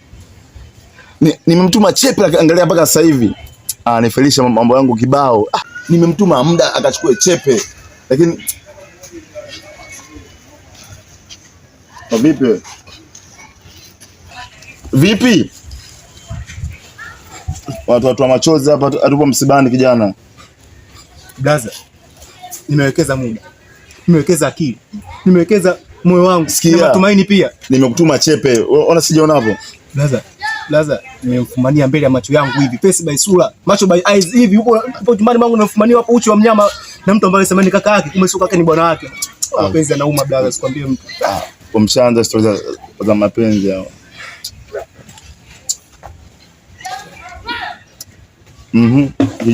Speaker 6: Nimemtuma chepe angalia mpaka sasa hivi. Anifelisha mambo yangu kibao. Nimemtuma muda akachukue chepe. Lakini vipi? Vipi? Watu wa machozi hapa atupo msibani kijana.
Speaker 2: Blaza. Nimewekeza muda. Nimewekeza akili. Nimewekeza moyo wangu.
Speaker 6: Sikia,
Speaker 2: na matumaini pia.
Speaker 6: Nimekutuma chepe. Ona sijaona hapo. Blaza, nimemfumania mbele ya macho yangu hivi. Face by sura, macho by eyes hivi. Upo chumbani mwangu namfumania hapo uchi wa mnyama na mtu ambaye semani kaka yake, kumbe sio kaka ni bwana wake. Mapenzi yanauma blaza, sikwambie mtu. Umshaanza stories za mapenzi hao.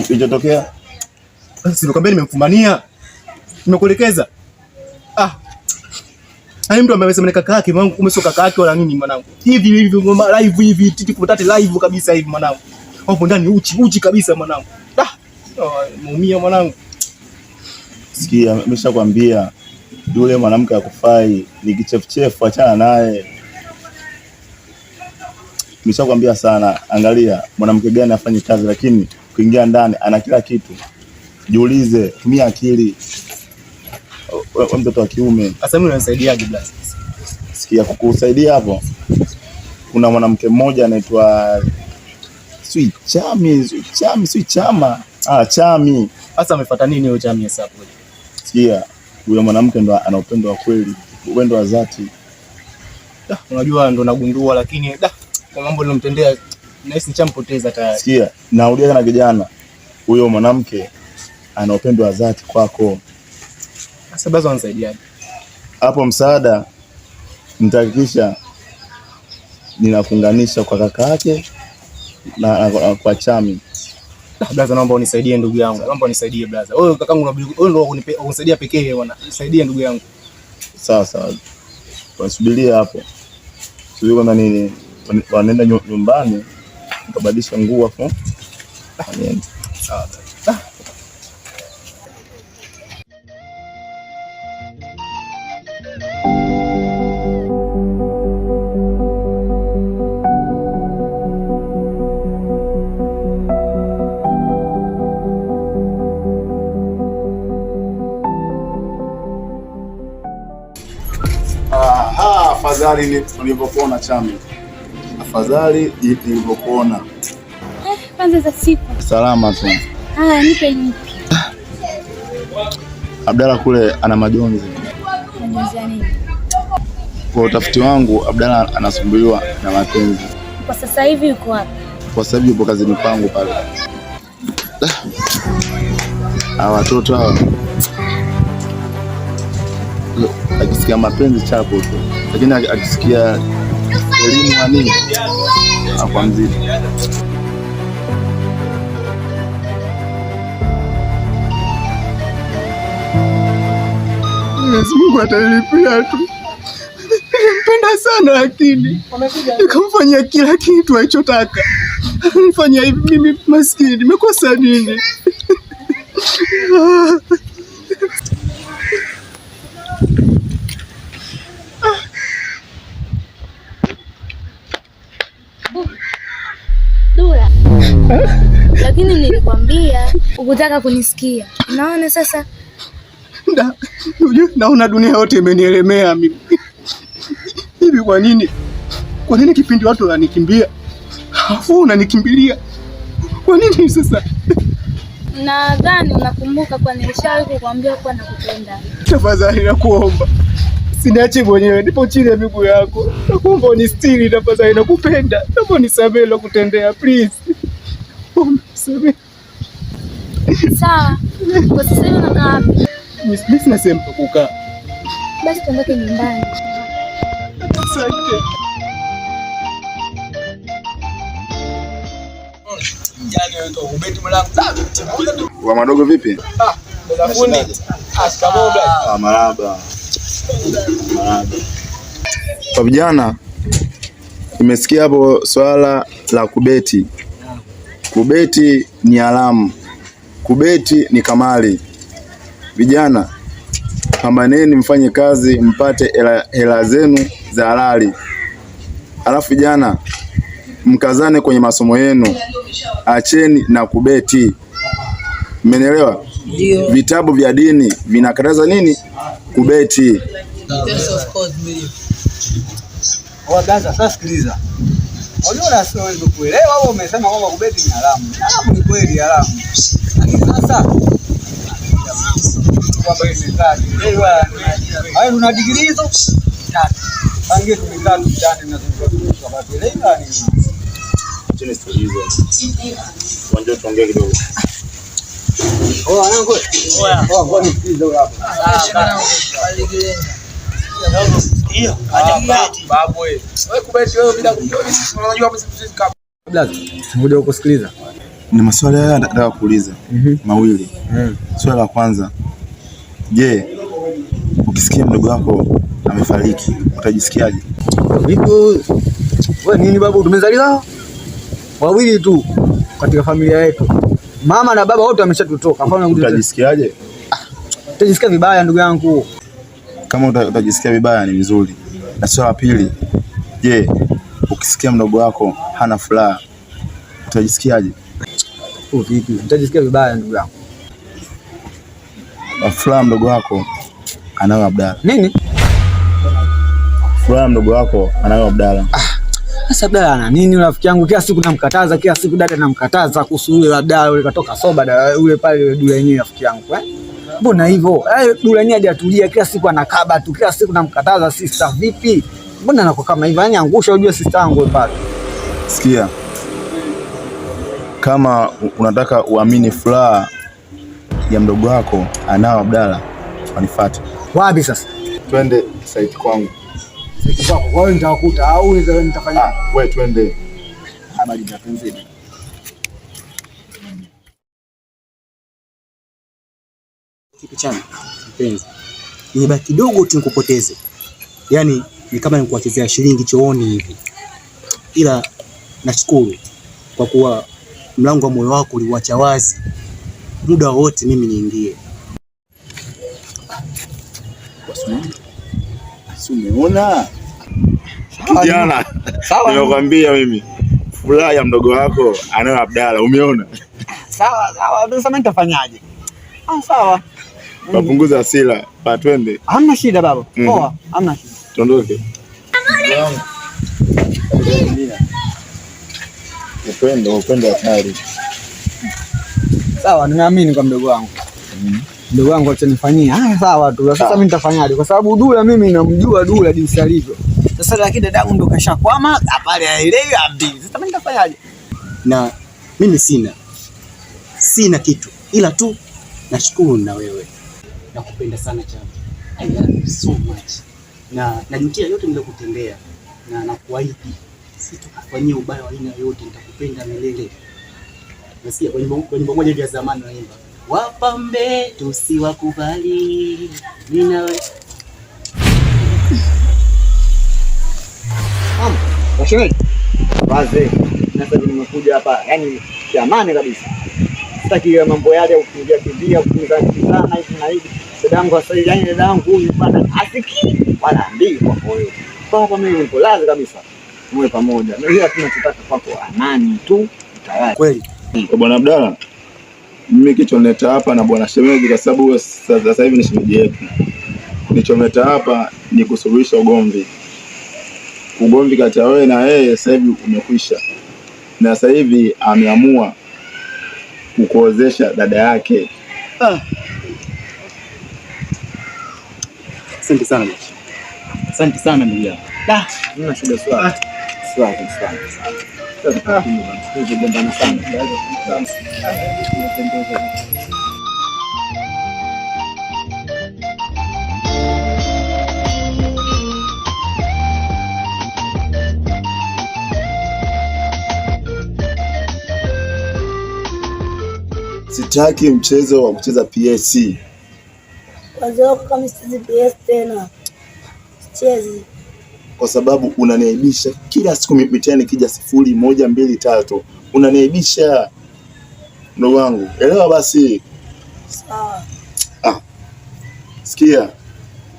Speaker 6: Kilichotokea?
Speaker 2: Sasa nikwambia nimemfumania. Nimekuelekeza. Hai mtu ambaye amesema kaka yake mwanangu, kumbe sio kaka yake wala nini mwanangu. Hivi live hivi titi kutate live kabisa hivi mwanangu. Hapo ndani uchi kabisa mwanangu. Muumia mwanangu.
Speaker 6: Sikia, nimeshakwambia yule mwanamke akufai, ni kichefuchefu, achana naye. Nimeshakwambia sana, angalia mwanamke gani afanye kazi lakini kuingia ndani ana kila kitu. Jiulize, tumia akili. Mtoto wa kiume.
Speaker 2: Sasa mimi unanisaidiaje blaza?
Speaker 6: Sikia, kukusaidia hapo. Kuna mwanamke mmoja anaitwa Chama. Chami.
Speaker 2: Sasa amefuata nini huyo Chami sasa hapo?
Speaker 6: Sikia, huyo mwanamke ndo ana upendo wa kweli, upendo wa dhati.
Speaker 2: Unajua ndo nagundua lakini kwa mambo nilomtendea nahisi nishampoteza tayari.
Speaker 6: Sikia, narudia kana kijana. Huyo mwanamke ana upendo wa dhati kwako.
Speaker 2: Sasa baza unanisaidiaje?
Speaker 6: Hapo msaada nitahakikisha ninafunganisha kwa kaka yake na kwa Chami.
Speaker 2: Blaza, naomba unisaidie ndugu yangu. Naomba unisaidie blaza. Wewe kakangu wewe ndio unisaidia pekee bwana. Nisaidie ndugu yangu. Sawa.
Speaker 6: Wasubiria hapo. Sio kama nini wanaenda nyumbani nikabadilisha nguo hapo. Sawa. afadhali nilivyokuona Chami. Afadhali nilivyokuona.
Speaker 3: Kwanza za siku.
Speaker 6: Salama tu.
Speaker 3: Nipe nipi.
Speaker 6: Abdalla kule ana majonzi.
Speaker 3: Majonzi ya nini?
Speaker 6: Kwa utafiti wangu Abdalla anasumbuliwa na mapenzi.
Speaker 3: Kwa sasa hivi yuko wapi?
Speaker 6: Kwa sasa hivi yupo kazini kwangu pale. Watoto hawa akisikia mapenzi chapo tu, lakini akisikia elimu na nini hapo mzidi. Mungu atalipia tu. Nimpenda sana lakini nikamfanyia kila kitu alichotaka. Nifanyia hivi mimi maskini, nimekosa nini?
Speaker 3: Dula. Lakini nilikwambia ukutaka kunisikia. Unaona sasa?
Speaker 6: Naona dunia yote imenielemea mimi. Hivi kwa nini? Kwa nini kipindi watu wananikimbia afu unanikimbilia? Kwa nini sasa?
Speaker 3: Nadhani unakumbuka kwa nilishawahi kukuambia kwa nakupenda.
Speaker 6: Tafadhali nakuomba. Siniache mwenyewe, nipo chini ya miguu yako. Nakuomba unistiri tafadhali, nakupenda. Naomba unisamehe na kutendea please. Unisamehe.
Speaker 3: Sawa. Kwa sasa hivi unakaa wapi?
Speaker 6: Mimi sina sehemu pa kukaa.
Speaker 3: Basi tuondoke nyumbani.
Speaker 6: Asante. Wa madogo vipi? Marahaba. Kwa vijana nimesikia hapo swala la kubeti. Kubeti ni alamu. Kubeti ni kamali. Vijana pambaneni, mfanye kazi mpate hela zenu za halali. Alafu vijana mkazane kwenye masomo yenu. Acheni na kubeti. Mmenielewa?
Speaker 9: Ndio.
Speaker 6: Vitabu vya dini vinakataza nini? Kubeti.
Speaker 9: Yes, of course, ndio.
Speaker 10: Waganza, sasa sikiliza. Unajua siwezi kuelewa wewe umesema kwamba kubeti ni haramu. Haramu ni kweli haramu. Lakini sasa kwamba ni kazi. Hayo una degree hizo? Tatu. Angie tumekaa mjane na tunatoka kwa peleka ni.
Speaker 6: Chini sikiliza. Wanjo tuongee kidogo.
Speaker 10: Anangu. Ngoja nisikilize hapa.
Speaker 8: Hiyo. Babu wewe. Wewe kubeti wewe bila kujua sisi unajua hapo sisi kama.
Speaker 10: Blaza, ngoja ukusikiliza.
Speaker 6: Ni maswali haya nataka kuuliza mawili. Swali la kwanza. Je, ukisikia mdogo wako amefariki utajisikiaje?
Speaker 10: Wewe nini babu, tumezaliwa wawili tu katika familia yetu. Mama na baba wote wameshatutoka.
Speaker 6: Utajisikiaje?
Speaker 10: Utajisikia vibaya ndugu yangu.
Speaker 6: Kama utajisikia vibaya ni vizuri. Na swali la pili. Je, ukisikia mdogo wako hana furaha utajisikiaje?
Speaker 10: Vipi? Utajisikia vibaya ndugu yangu.
Speaker 6: Furaha mdogo wako anayo Abdalla.
Speaker 10: Nini?
Speaker 6: Furaha mdogo wako anayo Abdalla.
Speaker 10: Sasa Abdalla ana nini rafiki yangu? Kila siku namkataza, kila siku dada namkataza kuhusu yule Abdalla yule katoka soba yule pale Dula yenyewe rafiki yangu. Mbona hivyo? Dula yenyewe hadi atulia, kila siku anakaba tu, kila siku namkataza sister vipi? Mbona anako kama hivyo? Yaani angusha ujue sister yangu pale.
Speaker 6: Sikia. Kama unataka uamini furaha ya mdogo wako anao Abdalla, wanifuate.
Speaker 10: Wapi sasa?
Speaker 6: Twende site kwangu.
Speaker 10: Site kwako. Wewe nitakukuta au nitafanya?
Speaker 6: Wewe twende.
Speaker 10: Habari za penzi.
Speaker 2: Kitu changu mpenzi. Nimebaki kidogo tu nikupoteze. Yaani ni kama nikuachezea shilingi chooni hivi. Ila nashukuru kwa kuwa mlango wa moyo wako uliuacha wazi. Muda wote mimi niingie.
Speaker 6: Umeona? Kijana. Sawa. Nimekwambia mimi. Furaha ya mdogo wako anayo Abdalla, umeona?
Speaker 10: Sawa, sawa. Sasa mimi nitafanyaje? Sawa.
Speaker 6: Wapunguza hasira, pa twende.
Speaker 10: Hamna shida baba. Poa, hamna shida.
Speaker 6: Tuondoke. Upendo hatari.
Speaker 10: Sawa, nimeamini kwa mdogo wangu. Mdogo wangu atanifanyia. Haya sawa tu. Sasa mimi nitafanyaje? Kwa sababu Dula mimi namjua Dula jinsi alivyo. Sasa lakini dadangu ndo kashakwama, pale haelewi ambii. Sasa mimi nitafanyaje?
Speaker 2: Na mimi sina kitu. Ila tu nashukuru na wewe. Nakupenda sana Chama. I love you so much. Na najutia yote niliyokutendea. Na nakuahidi sitakufanyia ubaya wa aina yote, nitakupenda milele. Nasikia kwa nyimbo moja ya zamani naimba, wapambe tusiwakubali mimi na wewe.
Speaker 10: Washemeji. Baze, sasa nimekuja hapa, yani jamani kabisa. Sitaki mambo yale ya kukimbia kuzana hivi na hivi. Dadangu sasa, yani dadangu huyu bana asikii wala ambii kwa moyo. Kwa hapa mimi niko lazi kabisa. Tuwe pamoja. Na hiyo tunataka kwako amani tu tayari.
Speaker 2: Kweli.
Speaker 6: Bwana Abdalla, mimi kichonileta hapa na bwana shemeji, kwa sababu sasa hivi ni shemeji yetu. Nichomleta hapa ni kusuluhisha ugomvi kati ya wewe na yeye. Sasa hivi umekwisha, na sasa hivi ameamua kukuozesha dada yake.
Speaker 2: Asante sana. Asante sana ndugu yangu.
Speaker 10: Mimi na shida sana. Sana.
Speaker 6: Sitaki mchezo wa kucheza PS.
Speaker 3: Wazee kama sichezi PS tena. Sichezi.
Speaker 6: Kwa sababu unaniaibisha kila siku mitihani kija 0, 1, 2, 3. Unaniaibisha. Ndugu wangu, elewa basi.
Speaker 3: Sawa.
Speaker 6: Sikia.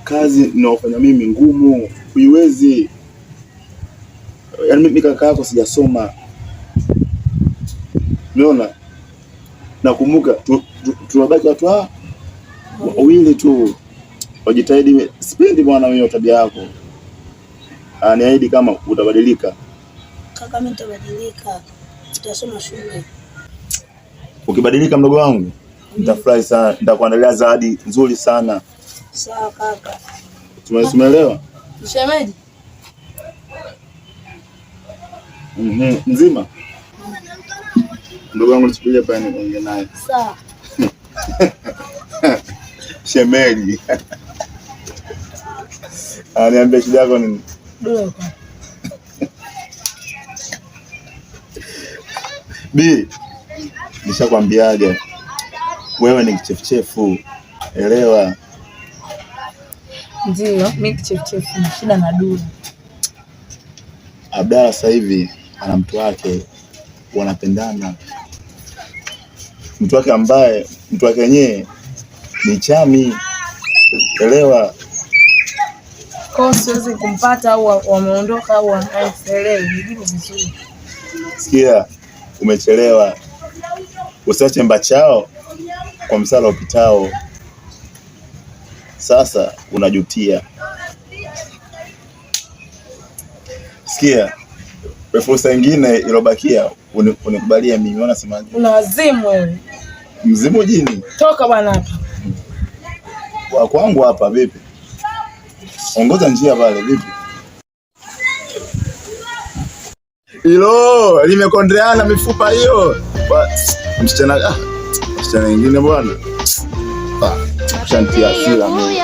Speaker 6: Kazi ninayofanya mimi ngumu, huiwezi. Yaani mimi kaka yako sijasoma. Umeona? Nakumbuka tunabaki watu wawili tu. Wajitahidi, sipendi bwana wewe tabia yako. Niahidi kama utabadilika.
Speaker 3: Kaka mimi nitabadilika. Nitasoma shule.
Speaker 6: Ukibadilika mdogo wangu, nitafurahi sana. Nitakuandalia zawadi nzuri sana.
Speaker 3: Sawa kaka.
Speaker 6: Tumeelewa?
Speaker 3: Shemeji.
Speaker 6: Mzima. Ndugu wangu nichukulie pale niongee naye.
Speaker 3: Sawa.
Speaker 6: Shemeji. Niambie shida yako nini? Bi, nishakwambiaje? Wewe ni kichefuchefu. Elewa.
Speaker 4: Ndio, mimi kichefuchefu, shida na Dula.
Speaker 6: Abdalla sasa hivi ana mtu wake, wanapendana. Mtu wake wenyewe ni Chami. Elewa.
Speaker 4: Kwa siwezi kumpata au wameondoka au wanaelewa jibu vizuri.
Speaker 6: Sikia, umechelewa. Usiache mbachao kwa msala upitao. Sasa unajutia. Sikia, fursa nyingine ilobakia unikubalia mimi. Unaona semaje?
Speaker 4: Una wazimu wewe.
Speaker 6: Mzimu jini.
Speaker 4: Toka bwana hapa.
Speaker 6: Wa kwangu hapa vipi? Ongoza njia pale vipi? Hilo limekondreana mifupa hiyo. Msichana mwingine bwana. Shantia asila mimi.